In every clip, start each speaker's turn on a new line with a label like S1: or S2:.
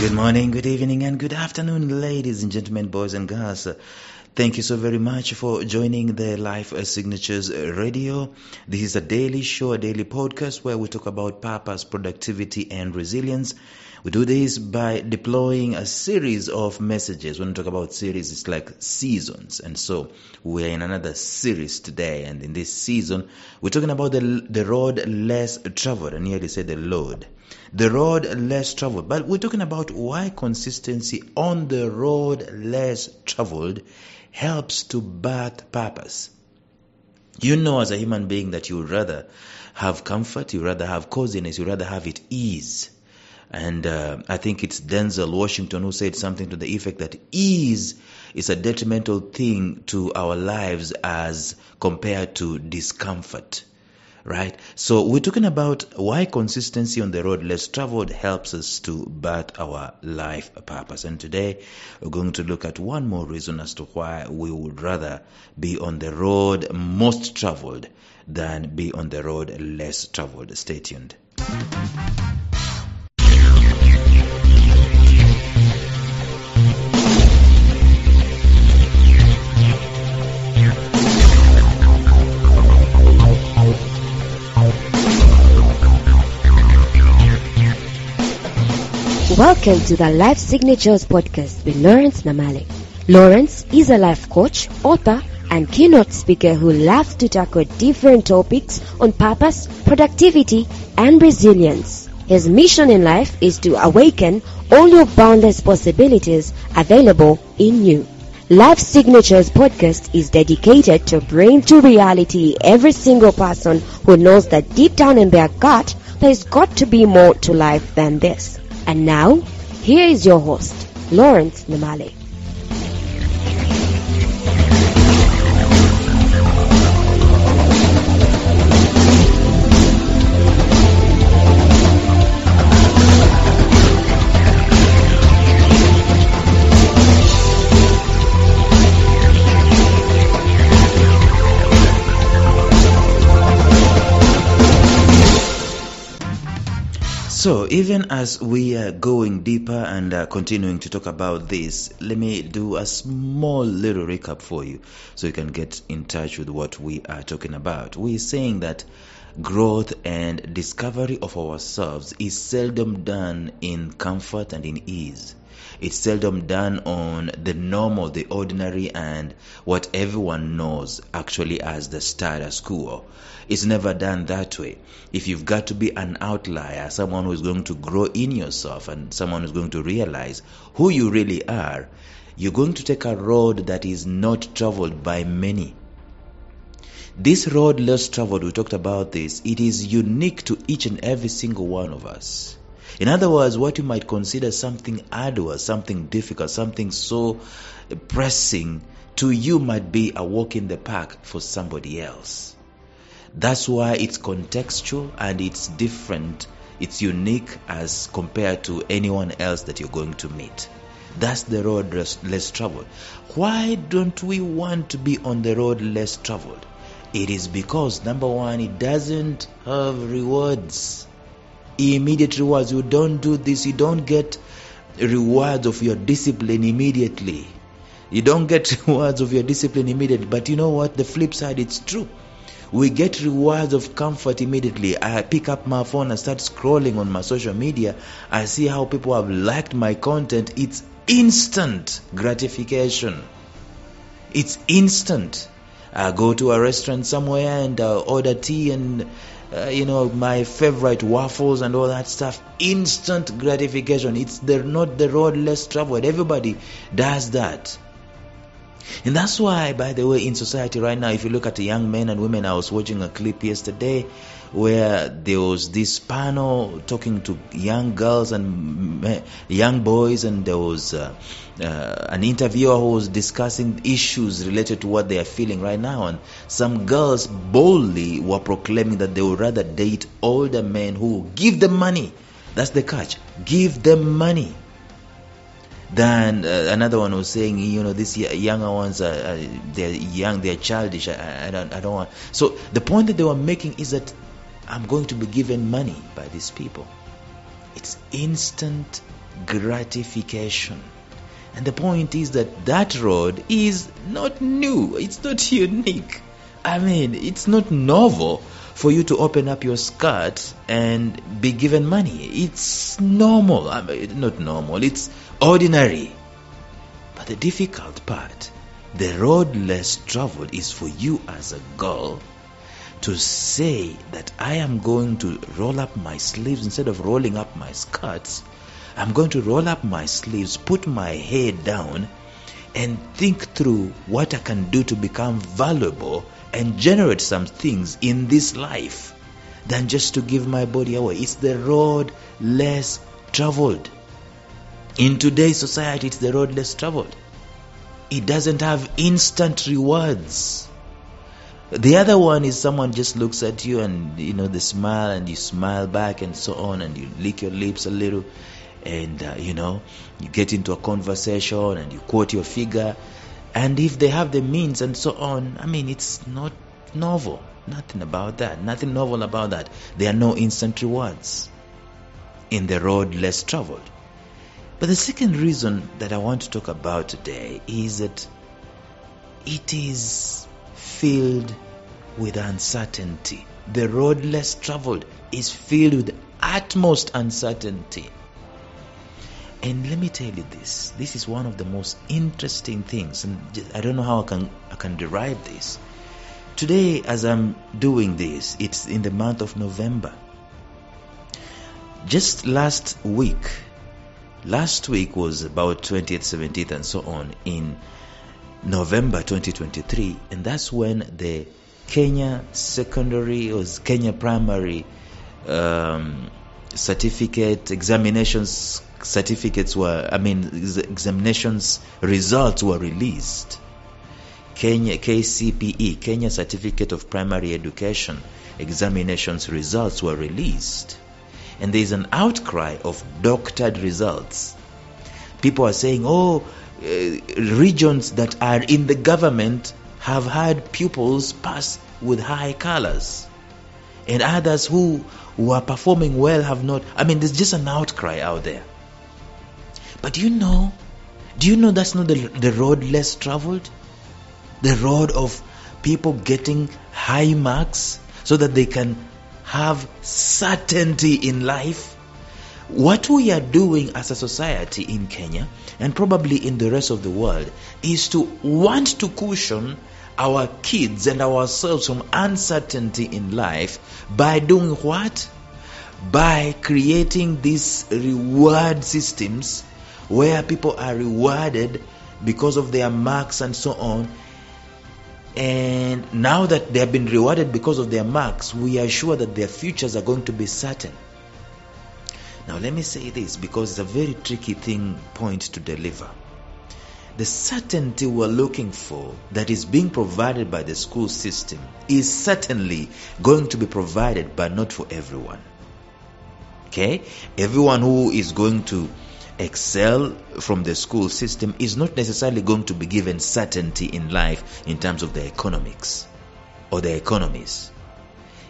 S1: Good morning, good evening, and good afternoon, ladies and gentlemen, boys and girls. Thank you so very much for joining the Life Signatures Radio. This is a daily show, a daily podcast where we talk about purpose, productivity, and resilience. We do this by deploying a series of messages. When we talk about series, it's like seasons. And so we're in another series today. And in this season, we're talking about the road less traveled. I nearly said the Lord. The road less traveled. But we're talking about why consistency on the road less traveled helps to birth purpose. You know, as a human being, that you would rather have comfort, you rather have coziness, you rather have it ease. And I think it's Denzel Washington who said something to the effect that ease is a detrimental thing to our lives as compared to discomfort. Right? So we're talking about why consistency on the road less traveled helps us to birth our life purpose. And today we're going to look at one more reason as to why we would rather be on the road most traveled than be on the road less traveled. Stay tuned.
S2: Welcome to the Life Signatures podcast with Lawrence Namale. Lawrence is a life coach, author, and keynote speaker who loves to tackle different topics on purpose, productivity, and resilience. His mission in life is to awaken all your boundless possibilities available in you. Life Signatures podcast is dedicated to bring to reality every single person who knows that deep down in their gut, there's got to be more to life than this. And now, here is your host, Lawrence Namale.
S1: So even as we are going deeper and continuing to talk about this, let me do a small little recap for you so you can get in touch with what we are talking about. We're saying that growth and discovery of ourselves is seldom done in comfort and in ease. It's seldom done on the normal, the ordinary, and what everyone knows actually as the status quo. It's never done that way. If you've got to be an outlier, someone who is going to grow in yourself and someone who's going to realize who you really are, you're going to take a road that is not traveled by many. This road less traveled, we talked about this, it is unique to each and every single one of us. In other words, what you might consider something arduous, something difficult, something so pressing, to you might be a walk in the park for somebody else. That's why it's contextual and it's different, it's unique as compared to anyone else that you're going to meet. That's the road less traveled. Why don't we want to be on the road less traveled? It is because, number one, it doesn't have rewards. Immediate rewards. You don't do this, you don't get rewards of your discipline immediately. You don't get rewards of your discipline immediately. But you know what? The flip side, it's true. We get rewards of comfort immediately. I pick up my phone and start scrolling on my social media. I see how people have liked my content. It's instant gratification. It's instant. I go to a restaurant somewhere and order tea and my favorite waffles and all that stuff. Instant gratification. It's not the road less traveled. Everybody does that. And that's why, by the way, in society right now, if you look at the young men and women, I was watching a clip yesterday where there was this panel talking to young girls and young boys, and there was an interviewer who was discussing issues related to what they are feeling right now. And some girls boldly were proclaiming that they would rather date older men who give them money. That's the catch. Give them money. Then another one was saying, these younger ones they're young, they're childish. I don't want. So the point that they were making is that I'm going to be given money by these people. It's instant gratification. And the point is that that road is not new. It's not unique. I mean, it's not novel for you to open up your skirt and be given money. It's normal. I mean, not normal. It's ordinary. But the difficult part, the road less traveled, is for you as a girl to say that I am going to roll up my sleeves instead of rolling up my skirts. I'm going to roll up my sleeves, put my head down, and think through what I can do to become valuable and generate some things in this life than just to give my body away. It's the road less traveled. In today's society, it's the road less traveled. It doesn't have instant rewards. The other one is someone just looks at you and, they smile and you smile back and so on, and you lick your lips a little, and, you get into a conversation and you quote your figure. And if they have the means and so on, I mean, it's not novel. Nothing about that. Nothing novel about that. There are no instant rewards in the road less traveled. But the second reason that I want to talk about today is that it is filled with uncertainty. The road less traveled is filled with utmost uncertainty. And let me tell you this. This is one of the most interesting things, and I don't know how I can derive this. Today, as I'm doing this, it's in the month of November. Just last week was about 20th, 17th, and so on in November 2023, and that's when the Kenya secondary or Kenya primary examinations results were released. KCPE, Kenya Certificate of Primary Education examinations results were released. And there is an outcry of doctored results. People are saying, regions that are in the government have had pupils pass with high colors, and others who are performing well have not. I mean, there's just an outcry out there. But do you know that's not the road less traveled? The road of people getting high marks so that they can have certainty in life. What we are doing as a society in Kenya and probably in the rest of the world is to want to cushion our kids and ourselves from uncertainty in life by doing what? By creating these reward systems where people are rewarded because of their marks and so on. And now that they have been rewarded because of their marks, we are sure that their futures are going to be certain. Now let me say this, because it's a very tricky point to deliver. The certainty we're looking for that is being provided by the school system is certainly going to be provided, but not for everyone. Okay? Everyone who is going to excel from the school system is not necessarily going to be given certainty in life in terms of the economics or the economies.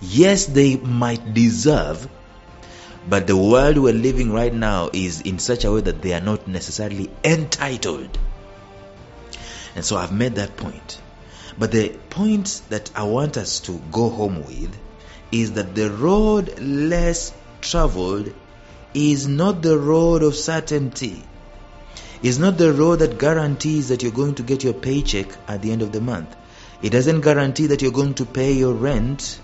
S1: Yes, they might deserve, but the world we're living right now is in such a way that they are not necessarily entitled. And so I've made that point. But the point that I want us to go home with is that the road less traveled is not the road of certainty. It's not the road that guarantees that you're going to get your paycheck at the end of the month. It doesn't guarantee that you're going to pay your rent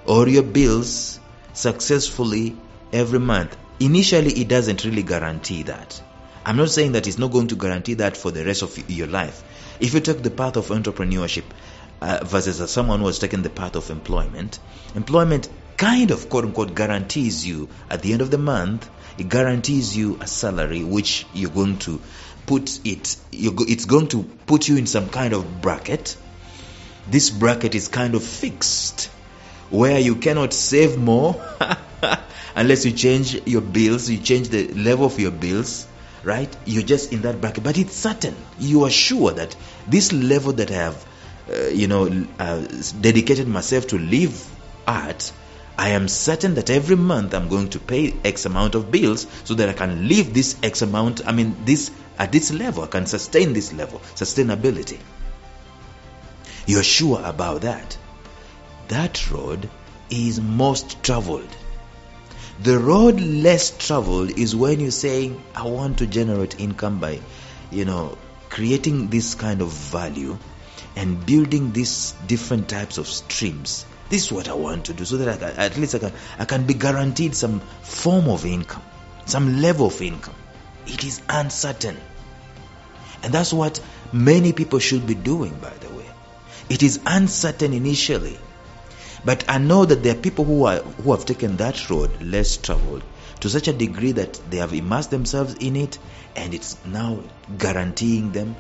S1: or your bills successfully every month. Initially, it doesn't really guarantee that. I'm not saying that it's not going to guarantee that for the rest of your life. If you take the path of entrepreneurship versus someone who has taken the path of employment kind of quote-unquote guarantees you at the end of the month, it guarantees you a salary which you're going to it's going to put you in some kind of bracket. This bracket is kind of fixed, where you cannot save more unless you change your bills, you change the level of your bills, right? You're just in that bracket, but it's certain. You are sure that this level that I have dedicated myself to live at, I am certain that every month I'm going to pay X amount of bills so that I can live this X amount, at this level, I can sustain this level, sustainability. You're sure about that. That road is most traveled. The road less traveled is when you're saying, I want to generate income by, creating this kind of value and building these different types of streams. This is what I want to do, so that at least I can be guaranteed some form of income, some level of income. It is uncertain. And that's what many people should be doing, by the way. It is uncertain initially. But I know that there are people who have taken that road less traveled to such a degree that they have immersed themselves in it, and it's now guaranteeing them,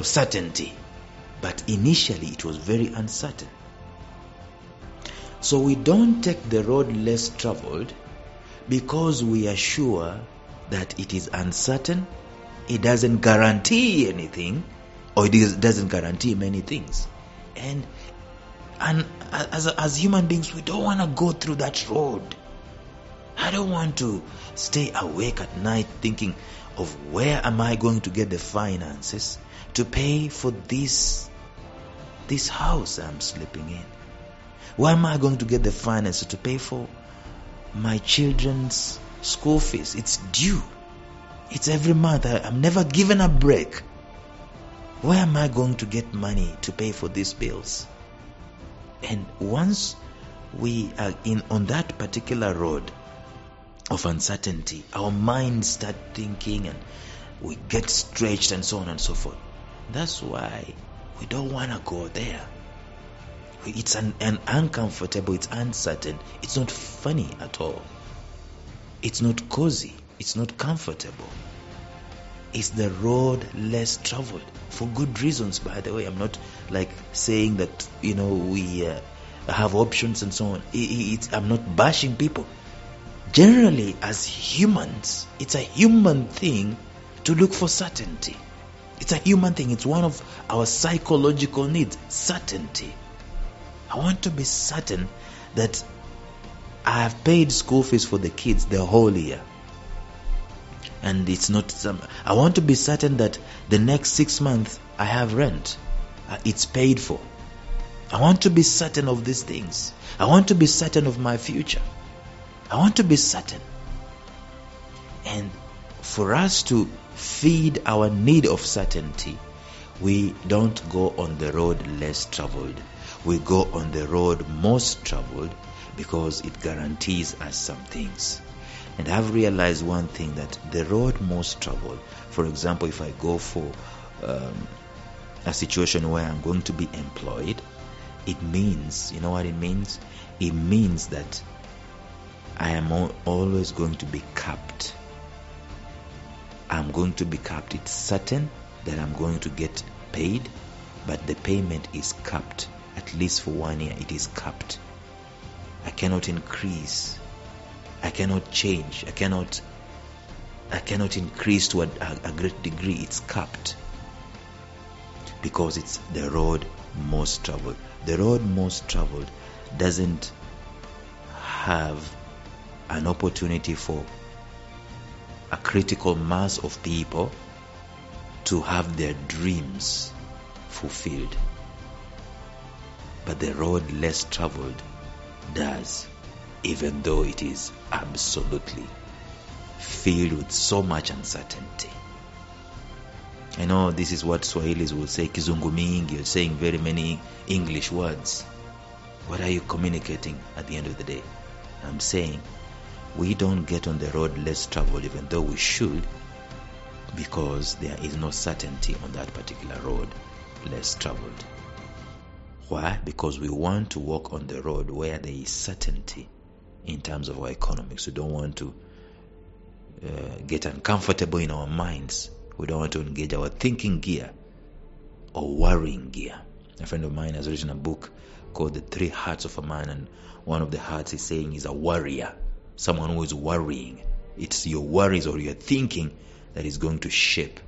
S1: certainty. But initially it was very uncertain. So we don't take the road less traveled because we are sure that it is uncertain, it doesn't guarantee anything, or it doesn't guarantee many things. And as human beings, we don't want to go through that road. I don't want to stay awake at night thinking of where am I going to get the finances to pay for this house I'm sleeping in. Where am I going to get the finances to pay for my children's school fees? It's due. It's every month. I'm never given a break. Where am I going to get money to pay for these bills? And once we are on that particular road of uncertainty, our minds start thinking and we get stretched and so on and so forth. That's why we don't want to go there. It's an uncomfortable, it's uncertain, it's not funny at all. It's not cozy, it's not comfortable. It's the road less traveled, for good reasons, by the way. I'm not saying that we have options and so on. I'm not bashing people. Generally, as humans, it's a human thing to look for certainty. It's a human thing. It's one of our psychological needs, certainty. I want to be certain that I have paid school fees for the kids the whole year. And it's not I want to be certain that the next 6 months I have rent. It's paid for. I want to be certain of these things. I want to be certain of my future. I want to be certain. And for us to feed our need of certainty, we don't go on the road less traveled. We go on the road most traveled because it guarantees us some things. And I've realized one thing, that the road most traveled, for example, if I go for a situation where I'm going to be employed, it means, you know what it means? It means that I am always going to be capped. I'm going to be capped. It's certain that I'm going to get paid, but the payment is capped. At least for 1 year, it is capped. I cannot increase. I cannot change. I cannot increase to a great degree. It's capped. Because it's the road most traveled. The road most traveled doesn't have an opportunity for a critical mass of people to have their dreams fulfilled. But the road less traveled does, even though it is absolutely filled with so much uncertainty. I know this is what Swahilis will say, kizungu mingi, you're saying very many English words. What are you communicating at the end of the day? I'm saying we don't get on the road less traveled, even though we should, because there is no certainty on that particular road less traveled. Why? Because we want to walk on the road where there is certainty in terms of our economics. We don't want to get uncomfortable in our minds. We don't want to engage our thinking gear or worrying gear. A friend of mine has written a book called The 3 Hearts of a Man, and one of the hearts he's saying is a warrior, someone who is worrying. It's your worries or your thinking that is going to shape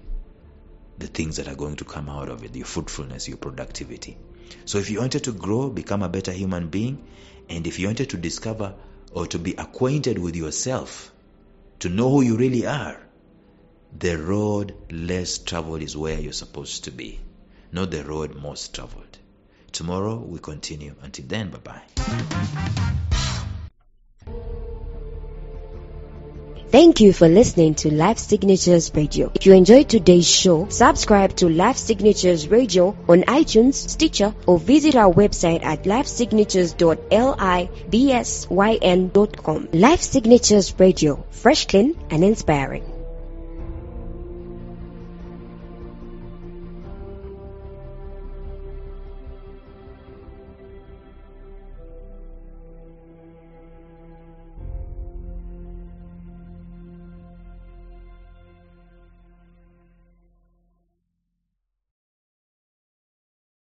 S1: the things that are going to come out of it, your fruitfulness, your productivity. So if you wanted to grow, become a better human being, and if you wanted to discover or to be acquainted with yourself, to know who you really are, the road less traveled is where you're supposed to be, not the road most traveled. Tomorrow we continue. Until then, bye-bye.
S2: Thank you for listening to Life Signatures Radio. If you enjoyed today's show, subscribe to Life Signatures Radio on iTunes, Stitcher, or visit our website at lifesignatures.libsyn.com. Life Signatures Radio, fresh, clean, and inspiring.